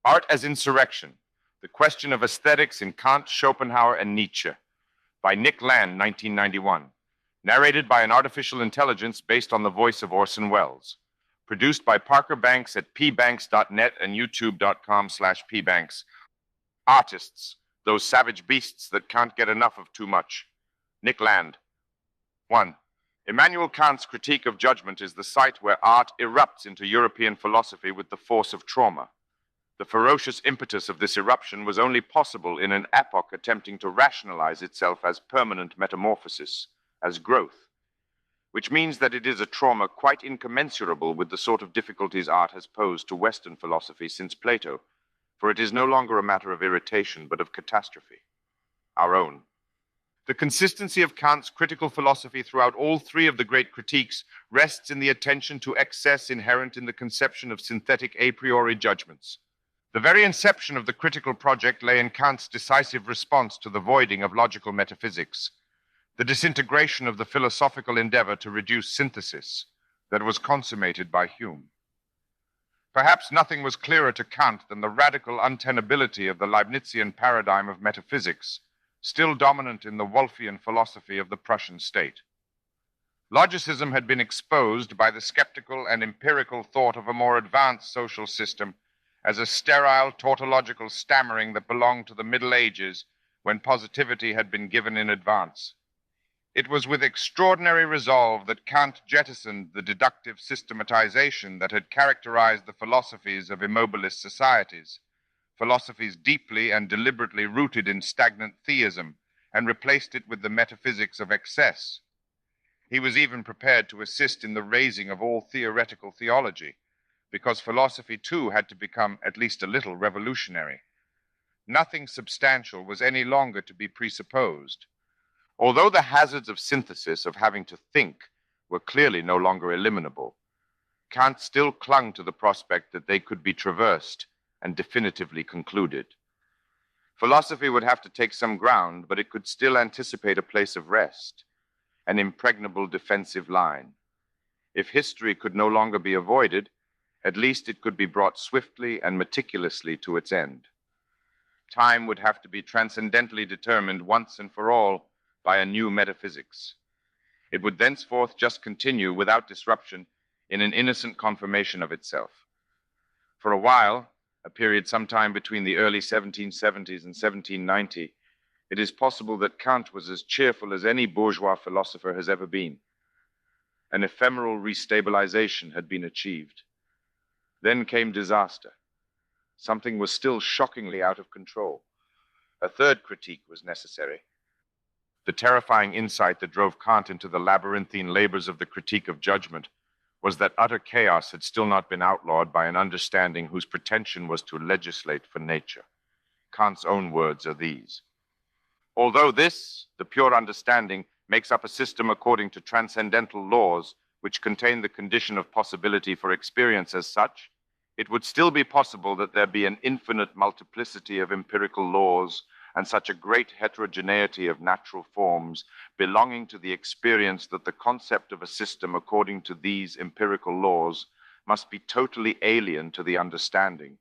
Art as Insurrection, The Question of Aesthetics in Kant, Schopenhauer, and Nietzsche, by Nick Land, 1991. Narrated by an artificial intelligence based on the voice of Orson Welles. Produced by Parker Banks at pbanks.net and youtube.com/pbanks. Artists, those savage beasts that can't get enough of too much. Nick Land. 1. Immanuel Kant's Critique of Judgment is the site where art erupts into European philosophy with the force of trauma. The ferocious impetus of this eruption was only possible in an epoch attempting to rationalize itself as permanent metamorphosis, as growth, which means that it is a trauma quite incommensurable with the sort of difficulties art has posed to Western philosophy since Plato, for it is no longer a matter of irritation but of catastrophe, our own. The consistency of Kant's critical philosophy throughout all three of the great critiques rests in the attention to excess inherent in the conception of synthetic a priori judgments. The very inception of the critical project lay in Kant's decisive response to the voiding of logical metaphysics, the disintegration of the philosophical endeavor to reduce synthesis that was consummated by Hume. Perhaps nothing was clearer to Kant than the radical untenability of the Leibnizian paradigm of metaphysics, still dominant in the Wolffian philosophy of the Prussian state. Logicism had been exposed by the skeptical and empirical thought of a more advanced social system as a sterile tautological stammering that belonged to the Middle Ages when positivity had been given in advance. It was with extraordinary resolve that Kant jettisoned the deductive systematization that had characterized the philosophies of immobilist societies, philosophies deeply and deliberately rooted in stagnant theism, and replaced it with the metaphysics of excess. He was even prepared to assist in the raising of all theoretical theology, because philosophy too had to become at least a little revolutionary. Nothing substantial was any longer to be presupposed. Although the hazards of synthesis, of having to think, were clearly no longer eliminable, Kant still clung to the prospect that they could be traversed and definitively concluded. Philosophy would have to take some ground, but it could still anticipate a place of rest, an impregnable defensive line. If history could no longer be avoided, at least it could be brought swiftly and meticulously to its end. Time would have to be transcendently determined once and for all by a new metaphysics. It would thenceforth just continue without disruption in an innocent confirmation of itself. For a while, a period sometime between the early 1770s and 1790, it is possible that Kant was as cheerful as any bourgeois philosopher has ever been. An ephemeral restabilization had been achieved. Then came disaster. Something was still shockingly out of control. A third critique was necessary. The terrifying insight that drove Kant into the labyrinthine labors of the critique of judgment was that utter chaos had still not been outlawed by an understanding whose pretension was to legislate for nature. Kant's own words are these: although this, the pure understanding, makes up a system according to transcendental laws which contain the condition of possibility for experience as such, it would still be possible that there be an infinite multiplicity of empirical laws and such a great heterogeneity of natural forms belonging to the experience that the concept of a system according to these empirical laws must be totally alien to the understanding,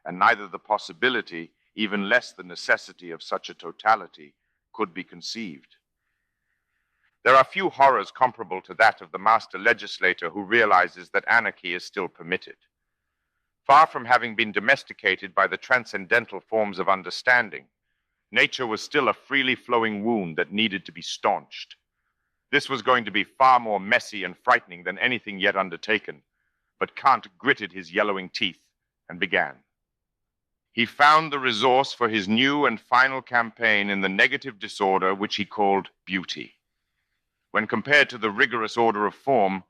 and neither the possibility, even less the necessity of such a totality, could be conceived. There are few horrors comparable to that of the master legislator who realizes that anarchy is still permitted. Far from having been domesticated by the transcendental forms of understanding, nature was still a freely flowing wound that needed to be staunched. This was going to be far more messy and frightening than anything yet undertaken, but Kant gritted his yellowing teeth and began. He found the resource for his new and final campaign in the negative disorder which he called beauty. When compared to the rigorous order of form,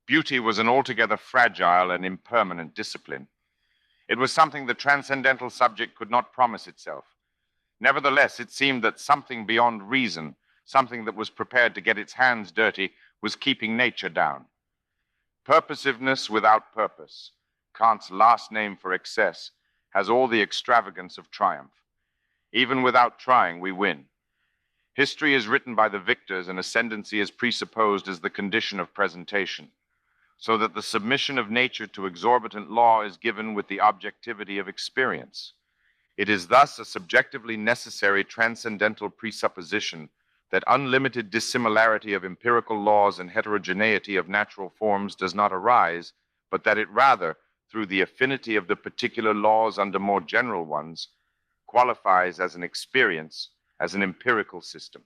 beauty was an altogether fragile and impermanent discipline. It was something the transcendental subject could not promise itself. Nevertheless, it seemed that something beyond reason, something that was prepared to get its hands dirty, was keeping nature down. Purposiveness without purpose, Kant's last name for excess, has all the extravagance of triumph. Even without trying, we win. History is written by the victors, and ascendancy is presupposed as the condition of presentation. so that the submission of nature to exorbitant law is given with the objectivity of experience. It is thus a subjectively necessary transcendental presupposition that unlimited dissimilarity of empirical laws and heterogeneity of natural forms does not arise, but that it rather, through the affinity of the particular laws under more general ones, qualifies as an experience, as an empirical system.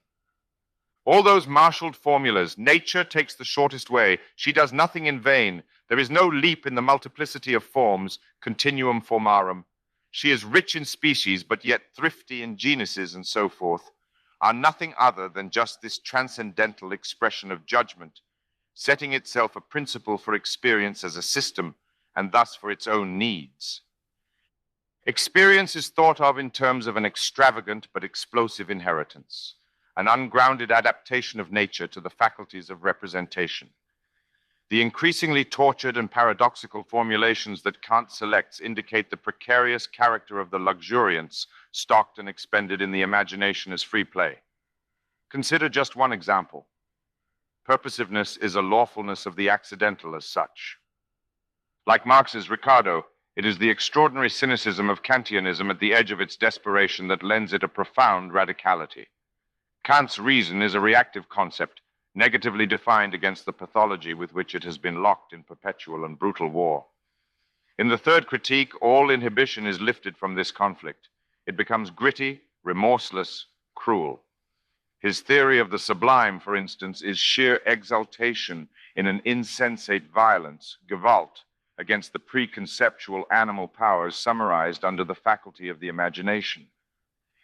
All those marshaled formulas, nature takes the shortest way, she does nothing in vain, there is no leap in the multiplicity of forms, continuum formarum, she is rich in species, but yet thrifty in genuses and so forth, are nothing other than just this transcendental expression of judgment, setting itself a principle for experience as a system, and thus for its own needs. Experience is thought of in terms of an extravagant but explosive inheritance, an ungrounded adaptation of nature to the faculties of representation. The increasingly tortured and paradoxical formulations that Kant selects indicate the precarious character of the luxuriance stocked and expended in the imagination as free play. Consider just one example. Purposiveness is a lawfulness of the accidental as such. Like Marx's Ricardo, it is the extraordinary cynicism of Kantianism at the edge of its desperation that lends it a profound radicality. Kant's reason is a reactive concept, negatively defined against the pathology with which it has been locked in perpetual and brutal war. In the third critique, all inhibition is lifted from this conflict. It becomes gritty, remorseless, cruel. His theory of the sublime, for instance, is sheer exaltation in an insensate violence, Gewalt, against the preconceptual animal powers summarized under the faculty of the imagination.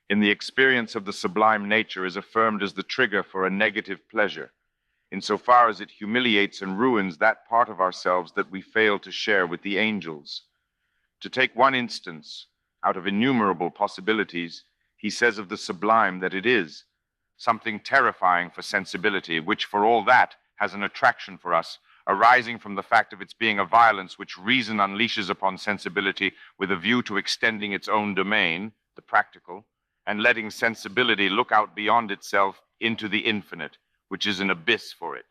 In the experience of the sublime, nature is affirmed as the trigger for a negative pleasure, insofar as it humiliates and ruins that part of ourselves that we fail to share with the angels. To take one instance, out of innumerable possibilities, he says of the sublime that it is something terrifying for sensibility, which for all that has an attraction for us, arising from the fact of its being a violence which reason unleashes upon sensibility with a view to extending its own domain, the practical, and letting sensibility look out beyond itself into the infinite, which is an abyss for it.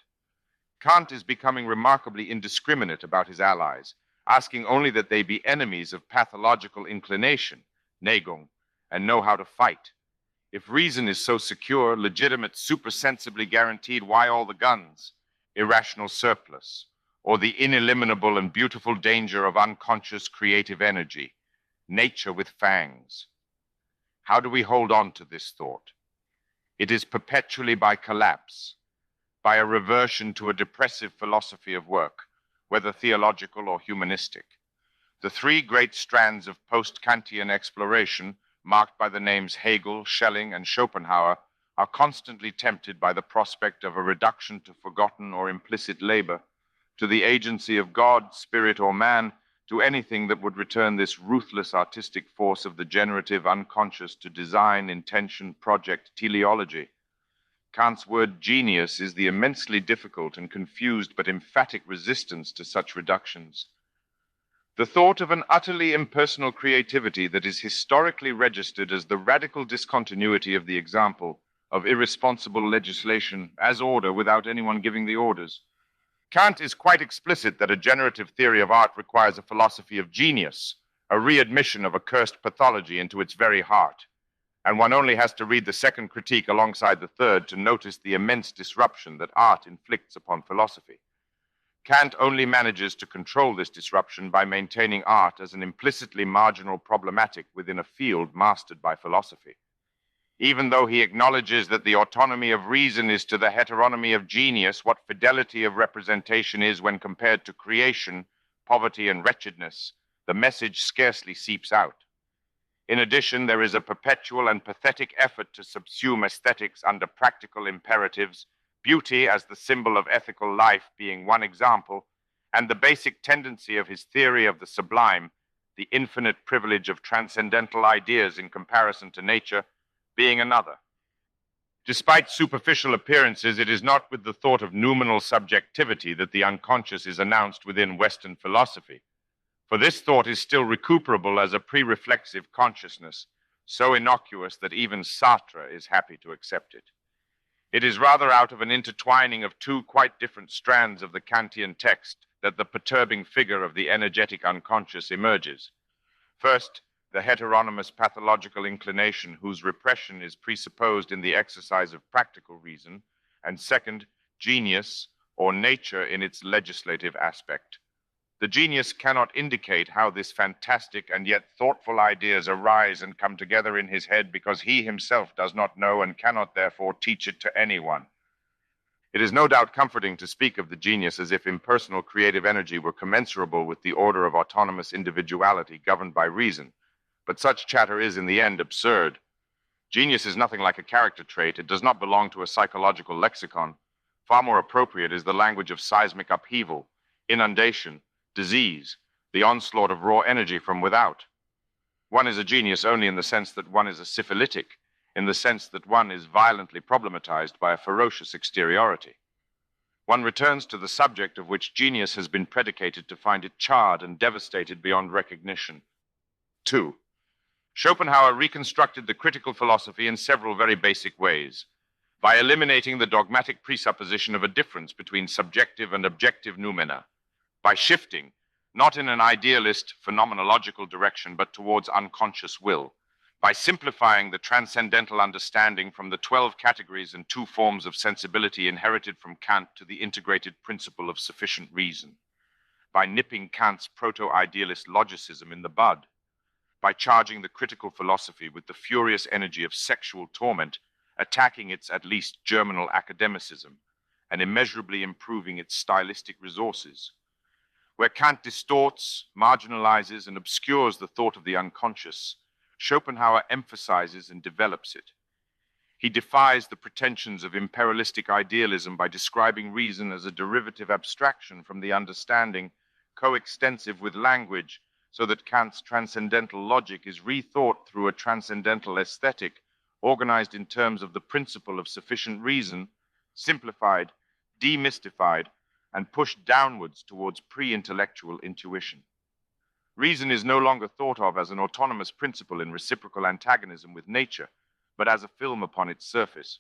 Kant is becoming remarkably indiscriminate about his allies, asking only that they be enemies of pathological inclination, Neigung, and know how to fight. If reason is so secure, legitimate, supersensibly guaranteed, why all the guns? Irrational surplus, or the ineliminable and beautiful danger of unconscious creative energy, nature with fangs. How do we hold on to this thought? It is perpetually by collapse, by a reversion to a depressive philosophy of work, whether theological or humanistic. The three great strands of post-Kantian exploration, marked by the names Hegel, Schelling, and Schopenhauer, are constantly tempted by the prospect of a reduction to forgotten or implicit labor, to the agency of God, spirit, or man, to anything that would return this ruthless artistic force of the generative unconscious to design, intention, project, teleology. Kant's word genius is the immensely difficult and confused but emphatic resistance to such reductions. The thought of an utterly impersonal creativity that is historically registered as the radical discontinuity of the example, of irresponsible legislation as order without anyone giving the orders. Kant is quite explicit that a generative theory of art requires a philosophy of genius, a readmission of accursed pathology into its very heart. And one only has to read the second critique alongside the third to notice the immense disruption that art inflicts upon philosophy. Kant only manages to control this disruption by maintaining art as an implicitly marginal problematic within a field mastered by philosophy. Even though he acknowledges that the autonomy of reason is to the heteronomy of genius what fidelity of representation is when compared to creation, poverty, and wretchedness, the message scarcely seeps out. In addition, there is a perpetual and pathetic effort to subsume aesthetics under practical imperatives, beauty as the symbol of ethical life being one example, and the basic tendency of his theory of the sublime, the infinite privilege of transcendental ideas in comparison to nature, being another. Despite superficial appearances, it is not with the thought of noumenal subjectivity that the unconscious is announced within Western philosophy, for this thought is still recuperable as a pre-reflexive consciousness, so innocuous that even Sartre is happy to accept it. It is rather out of an intertwining of two quite different strands of the Kantian text that the perturbing figure of the energetic unconscious emerges. First, the heteronymous pathological inclination whose repression is presupposed in the exercise of practical reason, and second, genius, or nature in its legislative aspect. The genius cannot indicate how this fantastic and yet thoughtful ideas arise and come together in his head because he himself does not know and cannot therefore teach it to anyone. It is no doubt comforting to speak of the genius as if impersonal creative energy were commensurable with the order of autonomous individuality governed by reason, but such chatter is in the end absurd. Genius is nothing like a character trait. It does not belong to a psychological lexicon. Far more appropriate is the language of seismic upheaval, inundation, disease, the onslaught of raw energy from without. One is a genius only in the sense that one is a syphilitic, in the sense that one is violently problematized by a ferocious exteriority. One returns to the subject of which genius has been predicated to find it charred and devastated beyond recognition. 2. Schopenhauer reconstructed the critical philosophy in several very basic ways. By eliminating the dogmatic presupposition of a difference between subjective and objective noumena. By shifting, not in an idealist phenomenological direction, but towards unconscious will. By simplifying the transcendental understanding from the 12 categories and 2 forms of sensibility inherited from Kant to the integrated principle of sufficient reason. By nipping Kant's proto-idealist logicism in the bud. By charging the critical philosophy with the furious energy of sexual torment, attacking its at least germinal academicism, and immeasurably improving its stylistic resources. Where Kant distorts, marginalizes, and obscures the thought of the unconscious, Schopenhauer emphasizes and develops it. He defies the pretensions of imperialistic idealism by describing reason as a derivative abstraction from the understanding, coextensive with language, so that Kant's transcendental logic is rethought through a transcendental aesthetic, organized in terms of the principle of sufficient reason, simplified, demystified, and pushed downwards towards pre-intellectual intuition. Reason is no longer thought of as an autonomous principle in reciprocal antagonism with nature, but as a film upon its surface.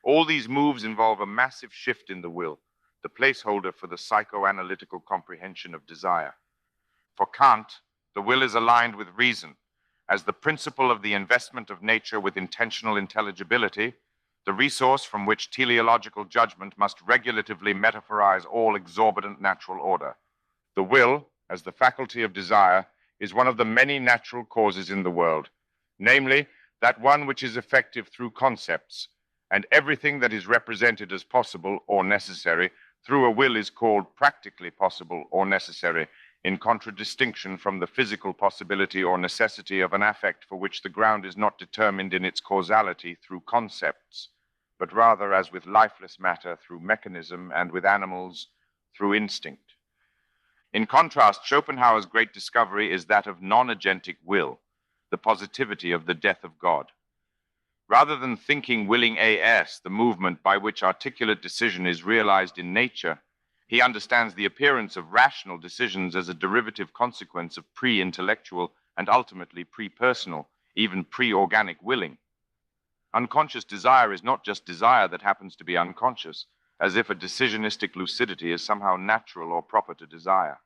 All these moves involve a massive shift in the will, the placeholder for the psychoanalytical comprehension of desire. For Kant, the will is aligned with reason, as the principle of the investment of nature with intentional intelligibility, the resource from which teleological judgment must regulatively metaphorize all exorbitant natural order. The will, as the faculty of desire, is one of the many natural causes in the world, namely, that one which is effective through concepts, and everything that is represented as possible or necessary through a will is called practically possible or necessary, in contradistinction from the physical possibility or necessity of an affect for which the ground is not determined in its causality through concepts, but rather, as with lifeless matter, through mechanism, and with animals, through instinct. In contrast, Schopenhauer's great discovery is that of non-agentic will, the positivity of the death of God. Rather than thinking willing as the movement by which articulate decision is realized in nature, he understands the appearance of rational decisions as a derivative consequence of pre-intellectual and ultimately pre-personal, even pre-organic willing. Unconscious desire is not just desire that happens to be unconscious, as if a decisionistic lucidity is somehow natural or proper to desire.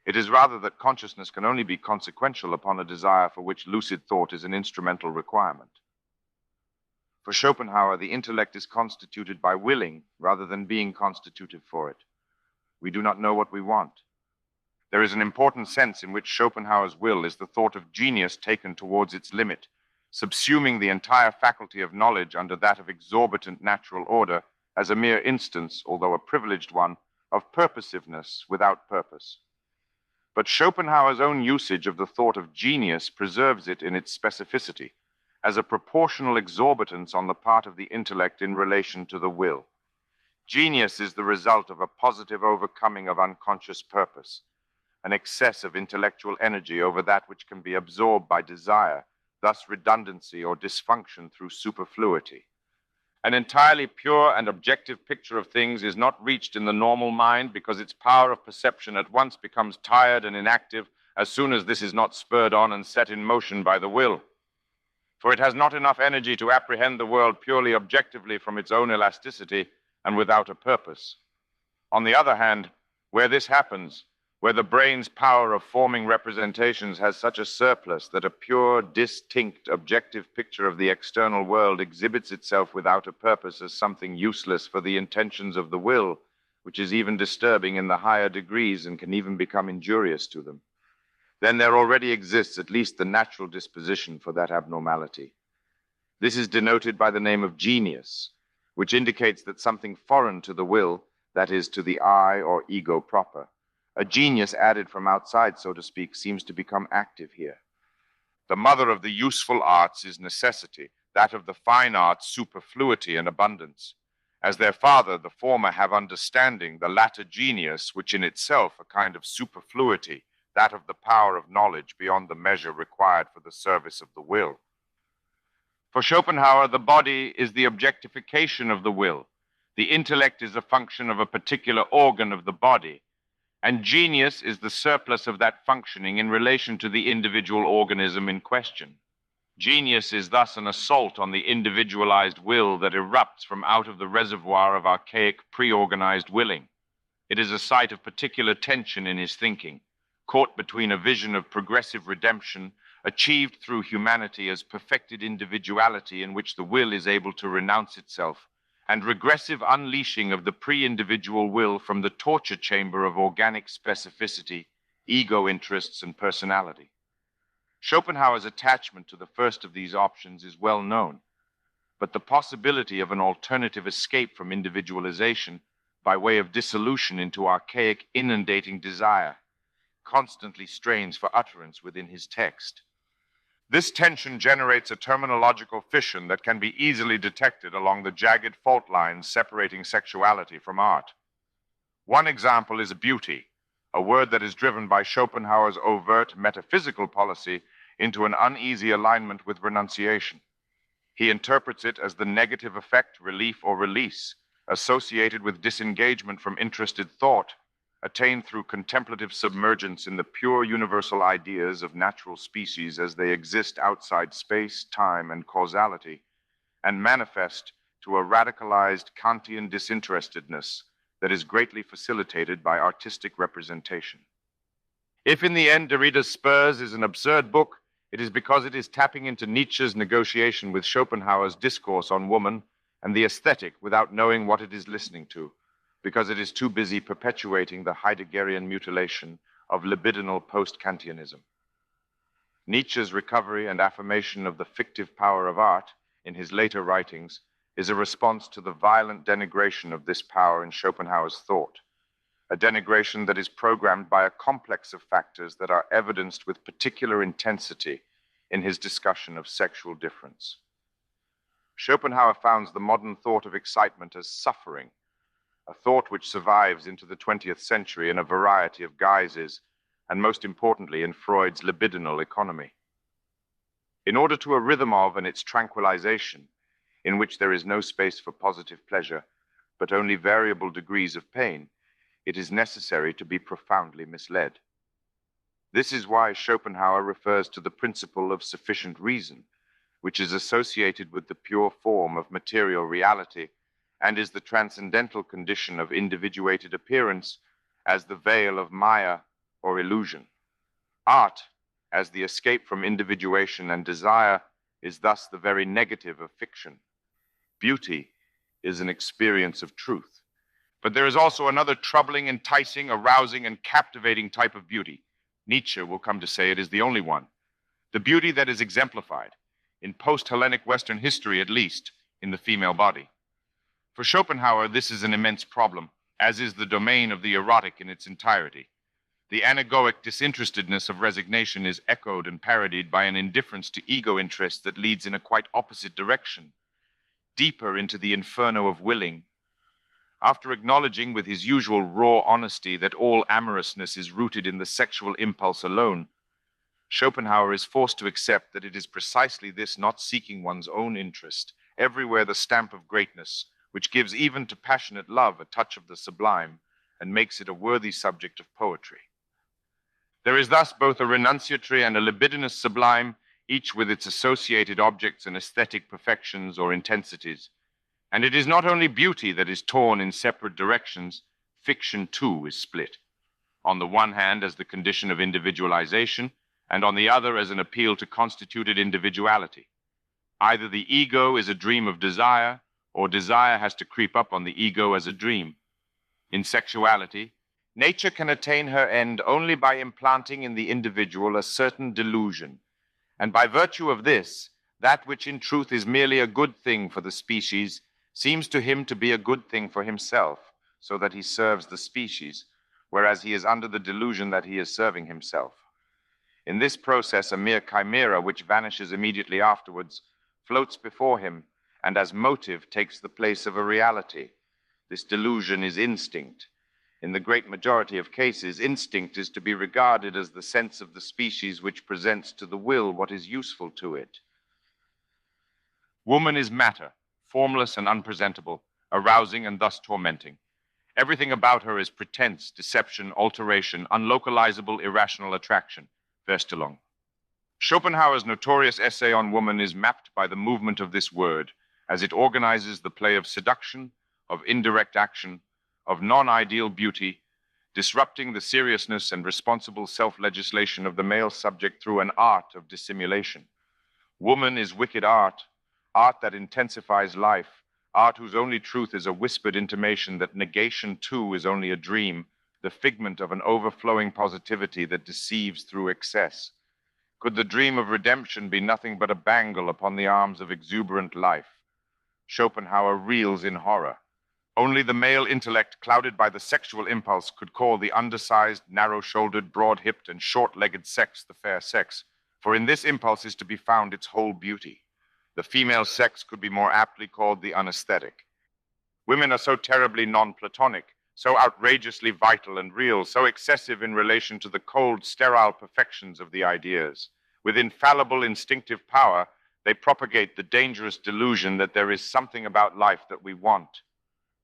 It is rather that consciousness can only be consequential upon a desire for which lucid thought is an instrumental requirement. For Schopenhauer, the intellect is constituted by willing rather than being constitutive for it. We do not know what we want. There is an important sense in which Schopenhauer's will is the thought of genius taken towards its limit, subsuming the entire faculty of knowledge under that of exorbitant natural order as a mere instance, although a privileged one, of purposiveness without purpose. But Schopenhauer's own usage of the thought of genius preserves it in its specificity, as a proportional exorbitance on the part of the intellect in relation to the will. Genius is the result of a positive overcoming of unconscious purpose, an excess of intellectual energy over that which can be absorbed by desire, thus redundancy or dysfunction through superfluity. An entirely pure and objective picture of things is not reached in the normal mind because its power of perception at once becomes tired and inactive as soon as this is not spurred on and set in motion by the will. For it has not enough energy to apprehend the world purely objectively from its own elasticity and without a purpose. On the other hand, Where this happens, where the brain's power of forming representations has such a surplus that a pure, distinct, objective picture of the external world exhibits itself without a purpose as something useless for the intentions of the will, which is even disturbing in the higher degrees and can even become injurious to them, then there already exists at least the natural disposition for that abnormality. This is denoted by the name of genius, which indicates that something foreign to the will, that is, to the I or ego proper, a genius added from outside, so to speak, seems to become active here. The mother of the useful arts is necessity, that of the fine arts superfluity and abundance. As their father, the former have understanding, the latter genius, which in itself a kind of superfluity, that of the power of knowledge beyond the measure required for the service of the will. For Schopenhauer, the body is the objectification of the will. The intellect is a function of a particular organ of the body, and genius is the surplus of that functioning in relation to the individual organism in question. Genius is thus an assault on the individualized will that erupts from out of the reservoir of archaic pre-organized willing. It is a site of particular tension in his thinking, caught between a vision of progressive redemption achieved through humanity as perfected individuality in which the will is able to renounce itself, and regressive unleashing of the pre-individual will from the torture chamber of organic specificity, ego interests, and personality. Schopenhauer's attachment to the first of these options is well known, but the possibility of an alternative escape from individualization by way of dissolution into archaic inundating desire constantly strains for utterance within his text. This tension generates a terminological fission that can be easily detected along the jagged fault lines separating sexuality from art. One example is beauty, a word that is driven by Schopenhauer's overt metaphysical policy into an uneasy alignment with renunciation. He interprets it as the negative effect, relief, or release associated with disengagement from interested thought, attained through contemplative submergence in the pure universal ideas of natural species as they exist outside space, time, and causality, and manifest to a radicalized Kantian disinterestedness that is greatly facilitated by artistic representation. If in the end Derrida's Spurs is an absurd book, it is because it is tapping into Nietzsche's negotiation with Schopenhauer's discourse on woman and the aesthetic without knowing what it is listening to, because it is too busy perpetuating the Heideggerian mutilation of libidinal post-Kantianism. Nietzsche's recovery and affirmation of the fictive power of art in his later writings is a response to the violent denigration of this power in Schopenhauer's thought, a denigration that is programmed by a complex of factors that are evidenced with particular intensity in his discussion of sexual difference. Schopenhauer founds the modern thought of excitement as suffering, a thought which survives into the 20th century in a variety of guises, and most importantly in Freud's libidinal economy. In order to a rhythm of and its tranquilization, in which there is no space for positive pleasure, but only variable degrees of pain, it is necessary to be profoundly misled. This is why Schopenhauer refers to the principle of sufficient reason, which is associated with the pure form of material reality and is the transcendental condition of individuated appearance as the veil of Maya or illusion. Art, as the escape from individuation and desire, is thus the very negative of fiction. Beauty is an experience of truth. But there is also another troubling, enticing, arousing, and captivating type of beauty. Nietzsche will come to say it is the only one. The beauty that is exemplified, in post-Hellenic Western history at least, in the female body. For Schopenhauer, this is an immense problem, as is the domain of the erotic in its entirety. The anagogic disinterestedness of resignation is echoed and parodied by an indifference to ego interests that leads in a quite opposite direction, deeper into the inferno of willing. After acknowledging with his usual raw honesty that all amorousness is rooted in the sexual impulse alone, Schopenhauer is forced to accept that it is precisely this not seeking one's own interest, everywhere the stamp of greatness, which gives even to passionate love a touch of the sublime and makes it a worthy subject of poetry. There is thus both a renunciatory and a libidinous sublime, each with its associated objects and aesthetic perfections or intensities. And it is not only beauty that is torn in separate directions, fiction too is split. on the one hand as the condition of individualization, and on the other as an appeal to constituted individuality. Either the ego is a dream of desire, or desire has to creep up on the ego as a dream. In sexuality, nature can attain her end only by implanting in the individual a certain delusion, and by virtue of this, that which in truth is merely a good thing for the species seems to him to be a good thing for himself, so that he serves the species, whereas he is under the delusion that he is serving himself. In this process, a mere chimera which vanishes immediately afterwards floats before him, and as motive takes the place of a reality. This delusion is instinct. In the great majority of cases, instinct is to be regarded as the sense of the species which presents to the will what is useful to it. Woman is matter, formless and unpresentable, arousing and thus tormenting. Everything about her is pretense, deception, alteration, unlocalizable, irrational attraction. Verstellung. Schopenhauer's notorious essay on woman is mapped by the movement of this word, as it organizes the play of seduction, of indirect action, of non-ideal beauty, disrupting the seriousness and responsible self-legislation of the male subject through an art of dissimulation. Woman is wicked art, art that intensifies life, art whose only truth is a whispered intimation that negation too is only a dream, the figment of an overflowing positivity that deceives through excess. Could the dream of redemption be nothing but a bangle upon the arms of exuberant life? Schopenhauer reels in horror. Only the male intellect, clouded by the sexual impulse, could call the undersized, narrow-shouldered, broad-hipped, and short-legged sex the fair sex, for in this impulse is to be found its whole beauty. The female sex could be more aptly called the unaesthetic. Women are so terribly non-Platonic, so outrageously vital and real, so excessive in relation to the cold, sterile perfections of the ideas. With infallible instinctive power, they propagate the dangerous delusion that there is something about life that we want.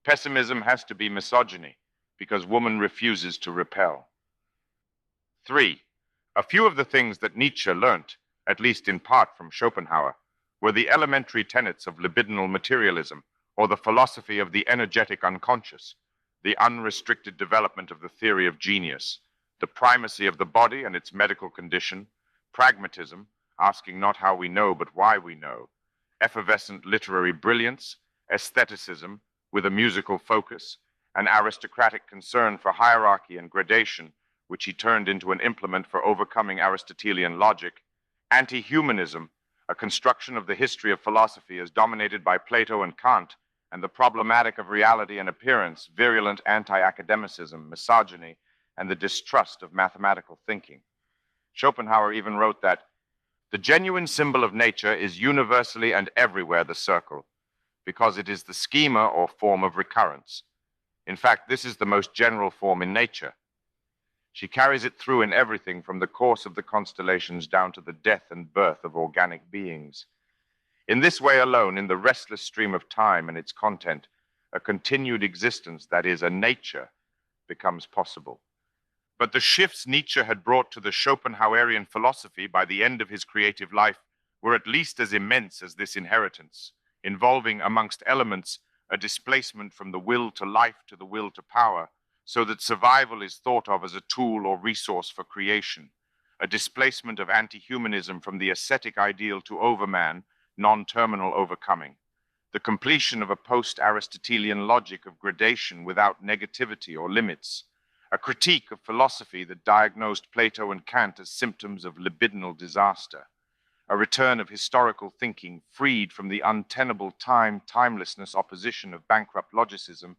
Pessimism has to be misogyny, because woman refuses to repel. 3. A few of the things that Nietzsche learnt, at least in part from Schopenhauer, were the elementary tenets of libidinal materialism, or the philosophy of the energetic unconscious, the unrestricted development of the theory of genius, the primacy of the body and its medical condition, pragmatism, asking not how we know but why we know, effervescent literary brilliance, aestheticism with a musical focus, an aristocratic concern for hierarchy and gradation, which he turned into an implement for overcoming Aristotelian logic, anti-humanism, a construction of the history of philosophy as dominated by Plato and Kant, and the problematic of reality and appearance, virulent anti-academicism, misogyny, and the distrust of mathematical thinking. Schopenhauer even wrote that the genuine symbol of nature is universally and everywhere the circle, because it is the schema or form of recurrence. In fact, this is the most general form in nature. She carries it through in everything from the course of the constellations down to the death and birth of organic beings. In this way alone, in the restless stream of time and its content, a continued existence, that is, a nature, becomes possible. But the shifts Nietzsche had brought to the Schopenhauerian philosophy by the end of his creative life were at least as immense as this inheritance, involving, amongst elements, a displacement from the will to life to the will to power, so that survival is thought of as a tool or resource for creation, a displacement of anti-humanism from the ascetic ideal to overman, non-terminal overcoming, the completion of a post-Aristotelian logic of gradation without negativity or limits, a critique of philosophy that diagnosed Plato and Kant as symptoms of libidinal disaster, a return of historical thinking freed from the untenable timelessness opposition of bankrupt logicism,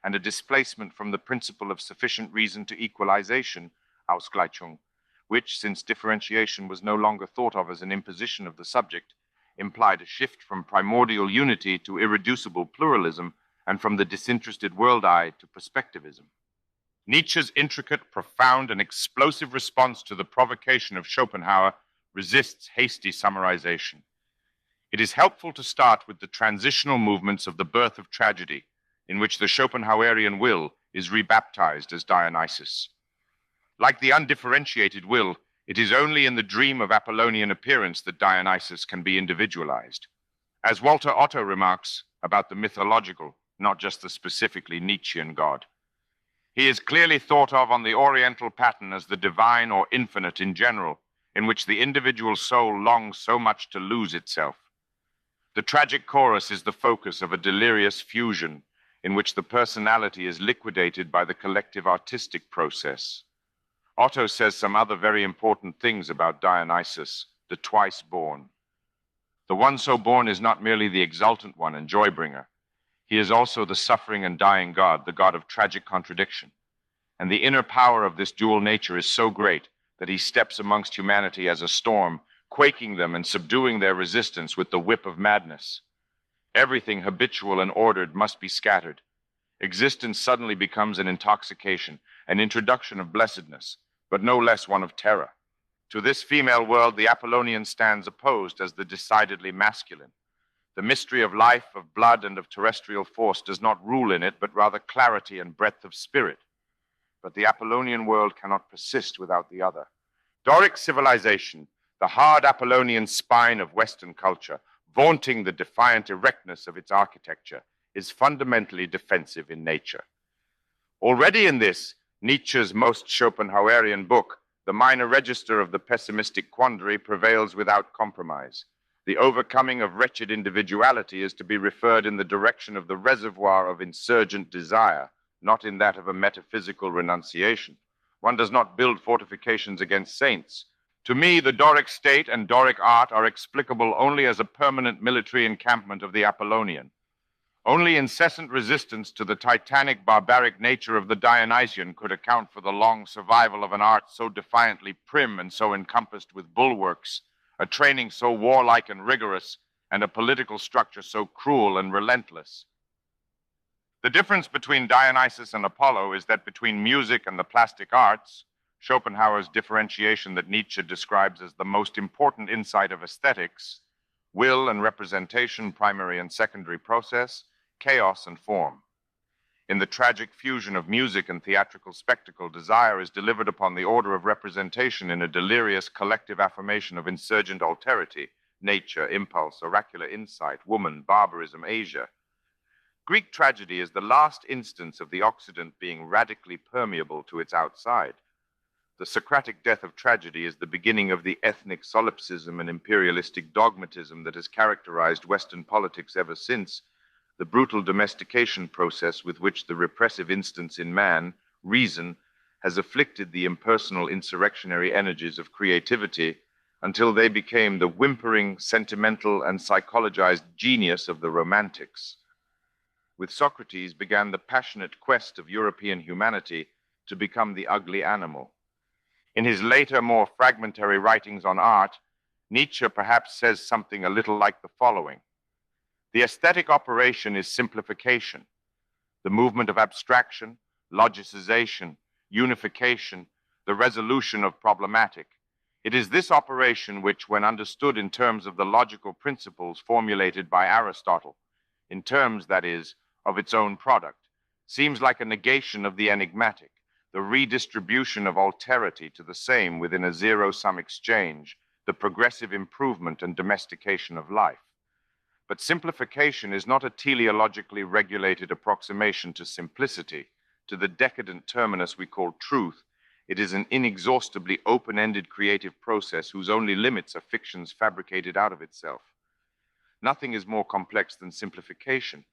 and a displacement from the principle of sufficient reason to equalization, Ausgleichung, which, since differentiation was no longer thought of as an imposition of the subject, implied a shift from primordial unity to irreducible pluralism, and from the disinterested world eye to perspectivism. Nietzsche's intricate, profound, and explosive response to the provocation of Schopenhauer resists hasty summarization. It is helpful to start with the transitional movements of the birth of tragedy, in which the Schopenhauerian will is rebaptized as Dionysus. Like the undifferentiated will, it is only in the dream of Apollonian appearance that Dionysus can be individualized. As Walter Otto remarks about the mythological, not just the specifically Nietzschean God, He is clearly thought of on the Oriental pattern as the divine or infinite in general, in which the individual soul longs so much to lose itself. The tragic chorus is the focus of a delirious fusion in which the personality is liquidated by the collective artistic process. Otto says some other very important things about Dionysus, the twice born. The one so born is not merely the exultant one and joy-bringer. He is also the suffering and dying god, the god of tragic contradiction. And the inner power of this dual nature is so great that he steps amongst humanity as a storm, quaking them and subduing their resistance with the whip of madness. Everything habitual and ordered must be scattered. Existence suddenly becomes an intoxication, an introduction of blessedness, but no less one of terror. To this female world, the Apollonian stands opposed as the decidedly masculine. The mystery of life, of blood, and of terrestrial force does not rule in it, but rather clarity and breadth of spirit. But the Apollonian world cannot persist without the other. Doric civilization, the hard Apollonian spine of Western culture, vaunting the defiant erectness of its architecture, is fundamentally defensive in nature. Already in this, Nietzsche's most Schopenhauerian book, the minor register of the pessimistic quandary prevails without compromise. The overcoming of wretched individuality is to be referred in the direction of the reservoir of insurgent desire, not in that of a metaphysical renunciation. One does not build fortifications against saints. To me, the Doric state and Doric art are explicable only as a permanent military encampment of the Apollonian. Only incessant resistance to the titanic barbaric nature of the Dionysian could account for the long survival of an art so defiantly prim and so encompassed with bulwarks, a training so warlike and rigorous, and a political structure so cruel and relentless. The difference between Dionysus and Apollo is that between music and the plastic arts, Schopenhauer's differentiation that Nietzsche describes as the most important insight of aesthetics, will and representation, primary and secondary process, chaos and form. In the tragic fusion of music and theatrical spectacle, desire is delivered upon the order of representation in a delirious collective affirmation of insurgent alterity, nature, impulse, oracular insight, woman, barbarism, Asia. Greek tragedy is the last instance of the Occident being radically permeable to its outside. The Socratic death of tragedy is the beginning of the ethnic solipsism and imperialistic dogmatism that has characterized Western politics ever since, the brutal domestication process with which the repressive instance in man, reason, has afflicted the impersonal insurrectionary energies of creativity until they became the whimpering, sentimental, and psychologized genius of the Romantics. With Socrates began the passionate quest of European humanity to become the ugly animal. In his later, more fragmentary writings on art, Nietzsche perhaps says something a little like the following. The aesthetic operation is simplification, the movement of abstraction, logicization, unification, the resolution of problematic. It is this operation which, when understood in terms of the logical principles formulated by Aristotle, in terms, that is, of its own product, seems like a negation of the enigmatic, the redistribution of alterity to the same within a zero-sum exchange, the progressive improvement and domestication of life. But simplification is not a teleologically regulated approximation to simplicity, to the decadent terminus we call truth. It is an inexhaustibly open-ended creative process whose only limits are fictions fabricated out of itself. Nothing is more complex than simplification.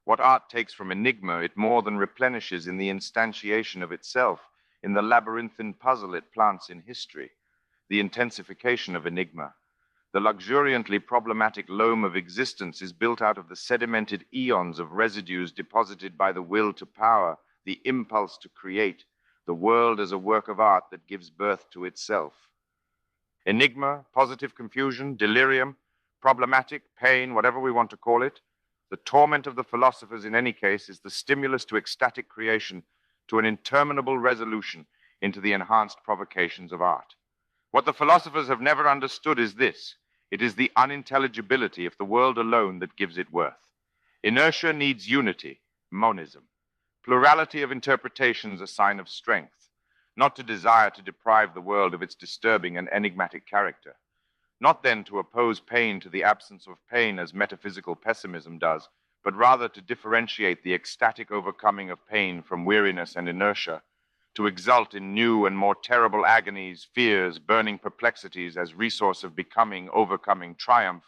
What art takes from enigma, it more than replenishes in the instantiation of itself, in the labyrinthine puzzle it plants in history, the intensification of enigma. The luxuriantly problematic loam of existence is built out of the sedimented eons of residues deposited by the will to power, the impulse to create, the world as a work of art that gives birth to itself. Enigma, positive confusion, delirium, problematic, pain, whatever we want to call it, the torment of the philosophers in any case is the stimulus to ecstatic creation, to an interminable resolution into the enhanced provocations of art. What the philosophers have never understood is this. It is the unintelligibility of the world alone that gives it worth. Inertia needs unity, monism. Plurality of interpretations a sign of strength, not to desire to deprive the world of its disturbing and enigmatic character. Not then to oppose pain to the absence of pain as metaphysical pessimism does, but rather to differentiate the ecstatic overcoming of pain from weariness and inertia, to exult in new and more terrible agonies, fears, burning perplexities as resource of becoming, overcoming, triumph,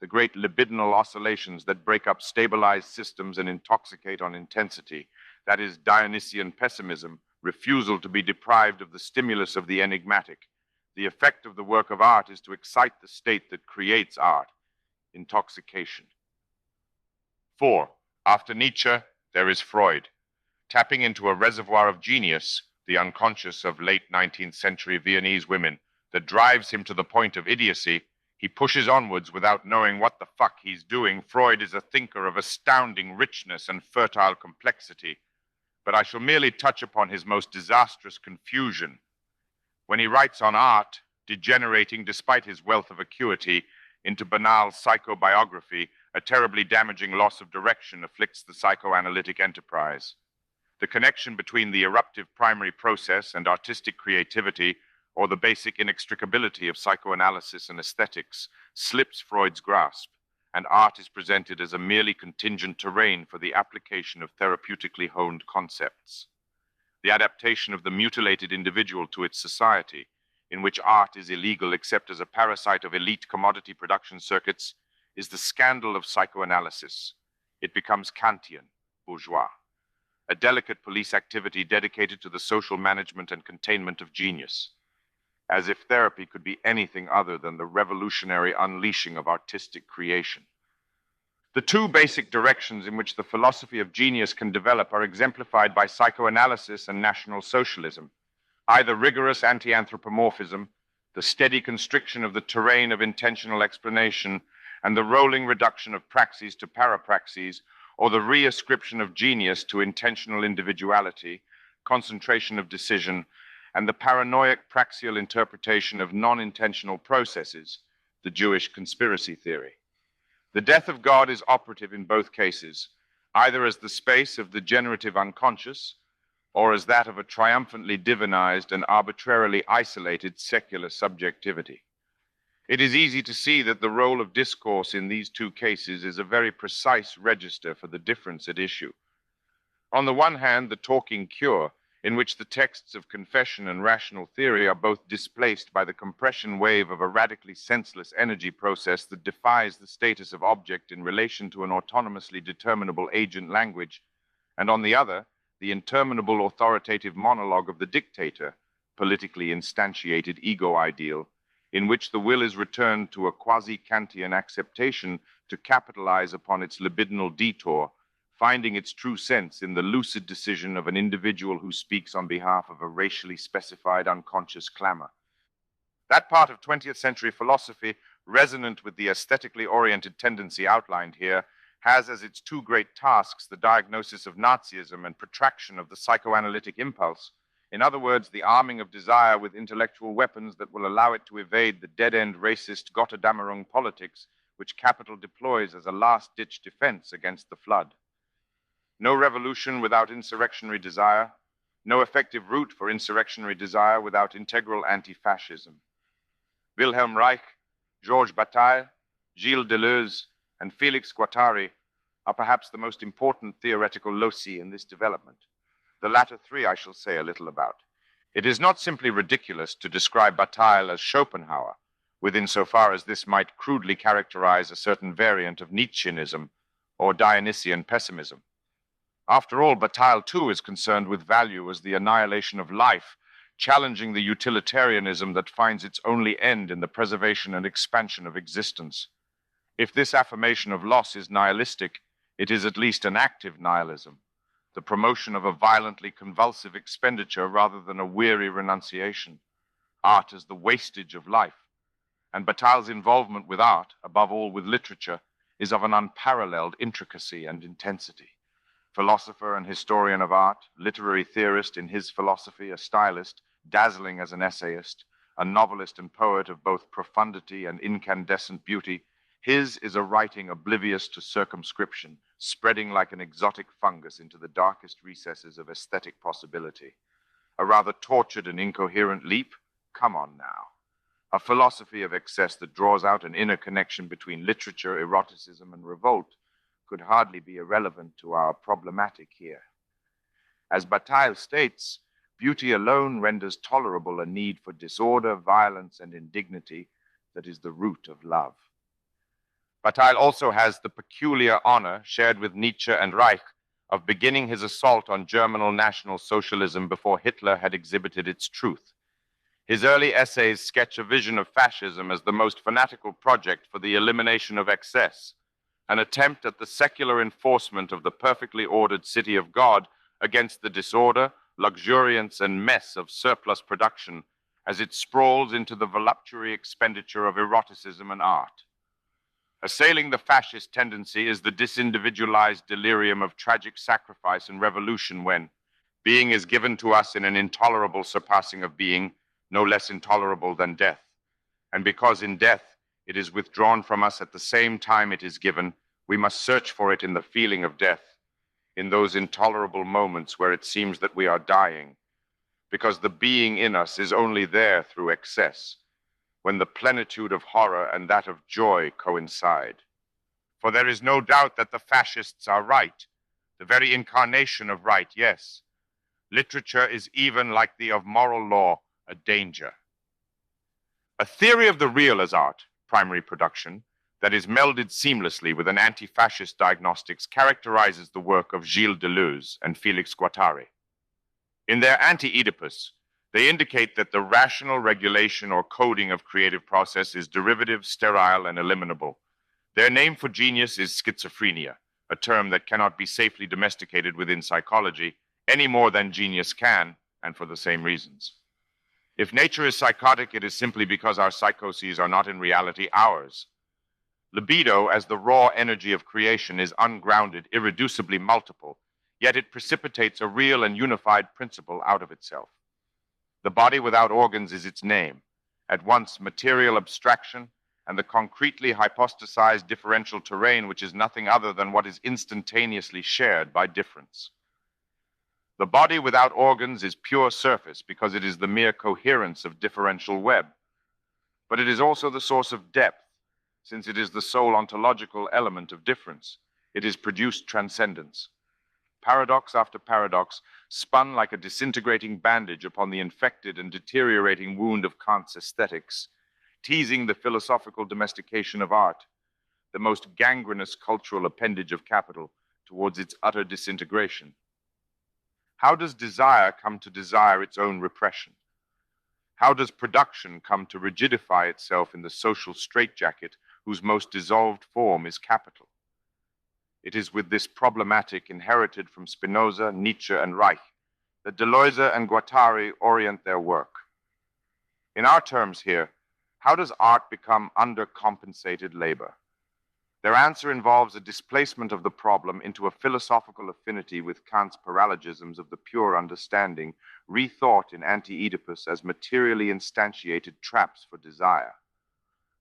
the great libidinal oscillations that break up stabilized systems and intoxicate on intensity, that is Dionysian pessimism, refusal to be deprived of the stimulus of the enigmatic. The effect of the work of art is to excite the state that creates art, intoxication. 4. After Nietzsche, there is Freud. Tapping into a reservoir of genius, the unconscious of late 19th century Viennese women, that drives him to the point of idiocy, he pushes onwards without knowing what the fuck he's doing. Freud is a thinker of astounding richness and fertile complexity, but I shall merely touch upon his most disastrous confusion. When he writes on art, degenerating, despite his wealth of acuity, into banal psychobiography, a terribly damaging loss of direction afflicts the psychoanalytic enterprise. The connection between the eruptive primary process and artistic creativity, or the basic inextricability of psychoanalysis and aesthetics, slips Freud's grasp, and art is presented as a merely contingent terrain for the application of therapeutically honed concepts. The adaptation of the mutilated individual to its society, in which art is illegal except as a parasite of elite commodity production circuits, is the scandal of psychoanalysis. It becomes Kantian, bourgeois, a delicate police activity dedicated to the social management and containment of genius, as if therapy could be anything other than the revolutionary unleashing of artistic creation. The two basic directions in which the philosophy of genius can develop are exemplified by psychoanalysis and National Socialism, either rigorous anti-anthropomorphism, the steady constriction of the terrain of intentional explanation, and the rolling reduction of praxis to parapraxis, or the reascription of genius to intentional individuality, concentration of decision, and the paranoiac praxial interpretation of non-intentional processes, the Jewish conspiracy theory. The death of God is operative in both cases, either as the space of the generative unconscious, or as that of a triumphantly divinized and arbitrarily isolated secular subjectivity. It is easy to see that the role of discourse in these two cases is a very precise register for the difference at issue. On the one hand, the talking cure, in which the texts of confession and rational theory are both displaced by the compression wave of a radically senseless energy process that defies the status of object in relation to an autonomously determinable agent language, and on the other, the interminable authoritative monologue of the dictator, politically instantiated ego ideal, in which the will is returned to a quasi-Kantian acceptation to capitalize upon its libidinal detour, finding its true sense in the lucid decision of an individual who speaks on behalf of a racially specified unconscious clamor. That part of 20th century philosophy, resonant with the aesthetically oriented tendency outlined here, has as its two great tasks the diagnosis of Nazism and protraction of the psychoanalytic impulse. In other words, the arming of desire with intellectual weapons that will allow it to evade the dead-end racist Gotterdammerung politics which capital deploys as a last-ditch defense against the flood. No revolution without insurrectionary desire, no effective route for insurrectionary desire without integral anti-fascism. Wilhelm Reich, Georges Bataille, Gilles Deleuze, and Félix Guattari are perhaps the most important theoretical loci in this development. The latter three I shall say a little about. It is not simply ridiculous to describe Bataille as Schopenhauer, within so far as this might crudely characterize a certain variant of Nietzscheanism or Dionysian pessimism. After all, Bataille too is concerned with value as the annihilation of life, challenging the utilitarianism that finds its only end in the preservation and expansion of existence. If this affirmation of loss is nihilistic, it is at least an active nihilism, the promotion of a violently convulsive expenditure rather than a weary renunciation. Art as the wastage of life. And Bataille's involvement with art, above all with literature, is of an unparalleled intricacy and intensity. Philosopher and historian of art, literary theorist in his philosophy, a stylist, dazzling as an essayist, a novelist and poet of both profundity and incandescent beauty, his is a writing oblivious to circumscription, spreading like an exotic fungus into the darkest recesses of aesthetic possibility. A rather tortured and incoherent leap? Come on now. A philosophy of excess that draws out an inner connection between literature, eroticism, and revolt could hardly be irrelevant to our problematic here. As Bataille states, beauty alone renders tolerable a need for disorder, violence, and indignity that is the root of love. Bataille also has the peculiar honor, shared with Nietzsche and Reich, of beginning his assault on German National Socialism before Hitler had exhibited its truth. His early essays sketch a vision of fascism as the most fanatical project for the elimination of excess, an attempt at the secular enforcement of the perfectly ordered city of God against the disorder, luxuriance, and mess of surplus production as it sprawls into the voluptuary expenditure of eroticism and art. Assailing the fascist tendency is the disindividualized delirium of tragic sacrifice and revolution when being is given to us in an intolerable surpassing of being, no less intolerable than death. And because in death it is withdrawn from us at the same time it is given, we must search for it in the feeling of death, in those intolerable moments where it seems that we are dying, because the being in us is only there through excess, when the plenitude of horror and that of joy coincide. For there is no doubt that the fascists are right, the very incarnation of right, yes. Literature is even like the of moral law, a danger. A theory of the real as art, primary production, that is melded seamlessly with an anti-fascist diagnostics characterizes the work of Gilles Deleuze and Félix Guattari. In their Anti-Oedipus, they indicate that the rational regulation or coding of creative process is derivative, sterile, and eliminable. Their name for genius is schizophrenia, a term that cannot be safely domesticated within psychology, any more than genius can, and for the same reasons. If nature is psychotic, it is simply because our psychoses are not in reality ours. Libido, as the raw energy of creation, is ungrounded, irreducibly multiple, yet it precipitates a real and unified principle out of itself. The body without organs is its name, at once material abstraction and the concretely hypostasized differential terrain which is nothing other than what is instantaneously shared by difference. The body without organs is pure surface because it is the mere coherence of differential web, but it is also the source of depth, since it is the sole ontological element of difference. It is produced transcendence. Paradox after paradox, spun like a disintegrating bandage upon the infected and deteriorating wound of Kant's aesthetics, teasing the philosophical domestication of art, the most gangrenous cultural appendage of capital, towards its utter disintegration. How does desire come to desire its own repression? How does production come to rigidify itself in the social straitjacket whose most dissolved form is capital? It is with this problematic inherited from Spinoza, Nietzsche, and Reich that Deleuze and Guattari orient their work. In our terms here, how does art become undercompensated labor? Their answer involves a displacement of the problem into a philosophical affinity with Kant's paralogisms of the pure understanding, rethought in Anti-Oedipus as materially instantiated traps for desire.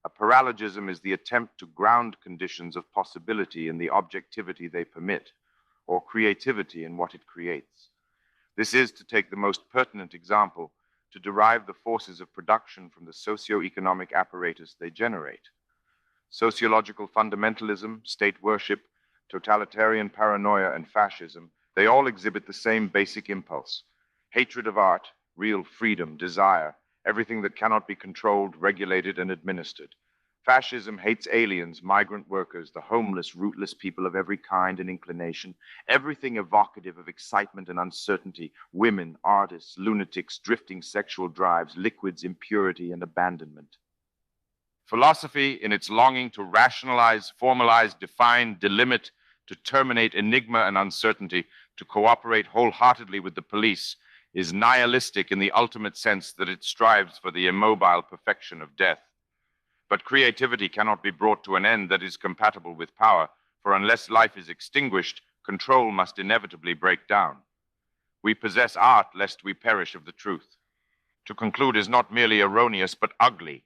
A paralogism is the attempt to ground conditions of possibility in the objectivity they permit, or creativity in what it creates. This is, to take the most pertinent example, to derive the forces of production from the socio-economic apparatus they generate. Sociological fundamentalism, state worship, totalitarian paranoia, and fascism, they all exhibit the same basic impulse: hatred of art, real freedom, desire, everything that cannot be controlled, regulated, and administered. Fascism hates aliens, migrant workers, the homeless, rootless people of every kind and inclination, everything evocative of excitement and uncertainty, women, artists, lunatics, drifting sexual drives, liquids, impurity, and abandonment. Philosophy, in its longing to rationalize, formalize, define, delimit, to terminate enigma and uncertainty, to cooperate wholeheartedly with the police, is nihilistic in the ultimate sense that it strives for the immobile perfection of death. But creativity cannot be brought to an end that is compatible with power, for unless life is extinguished, control must inevitably break down. We possess art lest we perish of the truth. To conclude is not merely erroneous, but ugly.